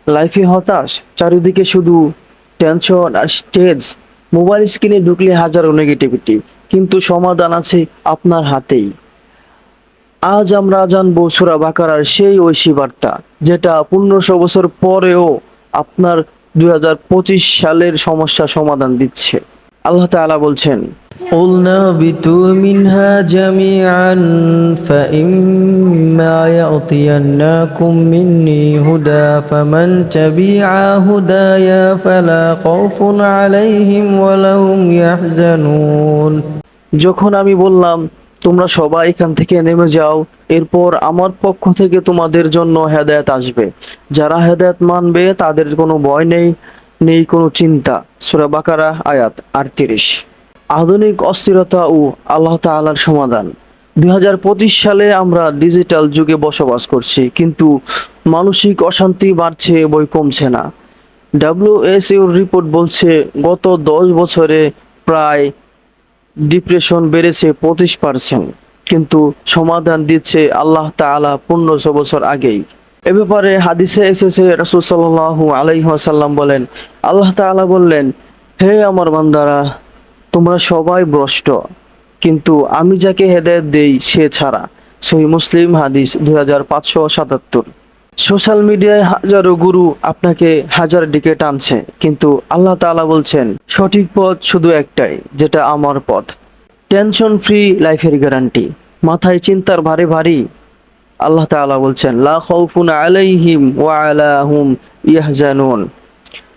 লাইফে হতাশ, চারিদিকে শুধু টেনশন আর স্ট্রেস। মোবাইল স্ক্রিনে ঢুকলে হাজারো নেগেটিভিটি, কিন্তু সমাধান আছে আপনার হাতেই। আজ আমরা জানবো সূরা বাকারার সেই ঐশী বার্তা, যেটা 1500 বছর পরেও আপনার 2025 সালের সমস্যা সমাধান দিচ্ছে। আল্লাহ তাআলা বলছেন, قلنا اهبطوا منها جميعا فإما يأتينكم مني هدى فمن تبع هداي فلا خوف عليهم ولا هم يحزنون। যখন আমি বললাম তোমরা সবাই এখান থেকে নেমে যাও, এরপর আমার পক্ষ থেকে তোমাদের জন্য হেদায়েত আসবে। যারা হেদায়েত মানবে তাদের কোনো ভয় নেই, নেই কোনো চিন্তা। সূরা বাকারা আয়াত 38। আধুনিক অস্থিরতা ও আল্লাহ তাআলার সমাধান। 2025 সালে আমরা ডিজিটাল যুগে বসবাস করছি, কিন্তু মানসিক অশান্তি বাড়ছে, বই কমছে না। ডাব্লিউএইচওর রিপোর্ট বলছে গত 10 বছরে প্রায় ডিপ্রেশন বেড়েছে 25%, কিন্তু সমাধান দিচ্ছে আল্লাহ তাআলা 1500 বছর আগেই। এ ব্যাপারে হাদিসে এসেছে, রাসূল সাল্লাল্লাহু আলাইহি ওয়াসাল্লাম বলেন, আল্লাহ তাআলা বললেন, হে আমার বান্দারা, তোমরা সবাই ভ্রষ্ট, কিন্তু আমি যাকে হেদায়েত দেই সে ছাড়া। সহিহ মুসলিম হাদিস 2577। সোশ্যাল মিডিয়ায় হাজারো গুরু আপনাকে হাজার দিকে টানছে, কিন্তু আল্লাহ তাআলা বলছেন সঠিক পথ শুধু একটাই, যেটা আমার পথ। টেনশন ফ্রি লাইফের গ্যারান্টি। মাথায় চিন্তার ভারে ভারী, আল্লাহ তাআলা বলছেন লা খাউফুন আলাইহিম ওয়া আলা হুম ইয়াহজানুন।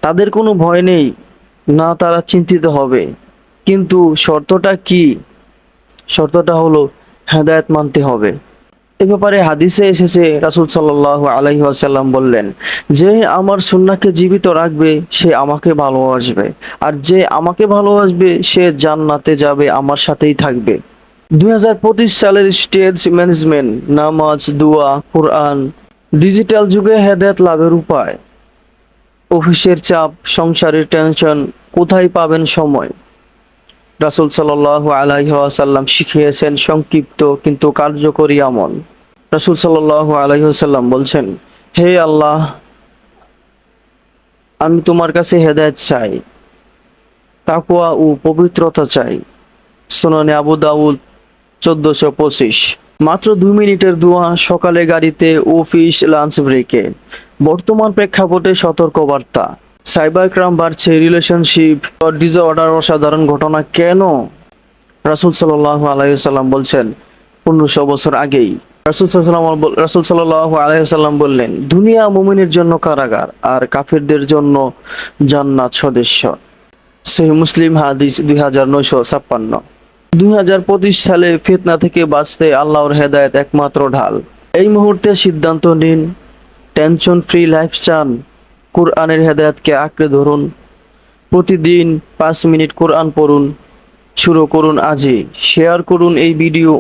তাদের কোনো ভয় নেই, না তারা চিন্তিত হবে। কিন্তু শর্তটা কি? শর্তটা হলো হেদায়েত মানতে হবে। এ ব্যাপারে হাদিসে এসেছে, রাসূল সাল্লাল্লাহু আলাইহি ওয়াসাল্লাম বললেন, যে আমার সুন্নাহকে জীবিত রাখবে সে আমাকে ভালোবাসবে, আর যে আমাকে ভালোবাসবে সে জান্নাতে যাবে, আমার সাথেই থাকবে। 2025 সালের স্টেজ ম্যানেজমেন্ট, নামাজ, দোয়া, কোরআন। ডিজিটাল যুগে হেদায়েত লাভের উপায়। অফিসের চাপ, সংসারের টেনশন, কোথায় পাবেন সময়? রাসূল সাল্লাল্লাহু আলাইহি ওয়াসাল্লাম শিখিয়েছেন সংক্ষিপ্ত কিন্তু কার্যকরী আমল। রাসূল সাল্লাল্লাহু আলাইহি ওয়াসাল্লাম বলছেন, হে আল্লাহ, আমি তোমার কাছে হেদায়েত চাই, তাকওয়া ও পবিত্রতা চাই। সুনানে আবু দাউদ 1425। মাত্র 2 মিনিটের দোয়া, সকালে গাড়িতে, অফিস, লাঞ্চ ব্রেকে। বর্তমান প্রেক্ষাপটে সতর্কবার্তা। সাইবার ক্রাইম বাড়ছে, রিলেশনশিপ ডিসঅর্ডার অসাধারণ ঘটনা কেন? রাসূল সাল্লাল্লাহু আলাইহি ওয়াসাল্লাম বলছেন 1500 বছর আগেই। রাসূল সাল্লাল্লাহু আলাইহি ওয়াসাল্লাম বললেন, দুনিয়া মুমিনের জন্য কারাগার, আর কাফিরদের জন্য জান্নাত সদস্য। সহিহ মুসলিম হাদিস 2956। 2025 সালে ফিতনা থেকে বাঁচতে আল্লাহর হেদায়েত একমাত্র ঢাল। এই মুহূর্তে সিদ্ধান্ত নিন। টেনশন ফ্রি লাইফ চান? কোরআনের হেদায়েতকে আঁকড়ে ধরুন। প্রতিদিন 5 মিনিট কোরআন পড়ুন। শুরু করুন আজই। শেয়ার করুন এই ভিডিও,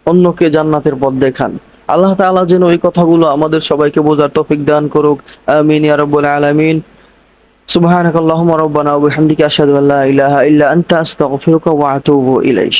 অন্যকে জান্নাতের পথ দেখান। আল্লাহ তাআলা যেন এই কথাগুলো আমাদের সবাইকে বোঝার তৌফিক দান করুক। আমিন ইয়া রাব্বুল আলামিন। সুবহানাকাল্লাহুম্মা রাব্বানা ওয়া বিহামদিকা আশহাদু আল্লা ইলাহা ইল্লা আনতা আস্তাগফিরুকা ওয়া আতুবু ইলাইক।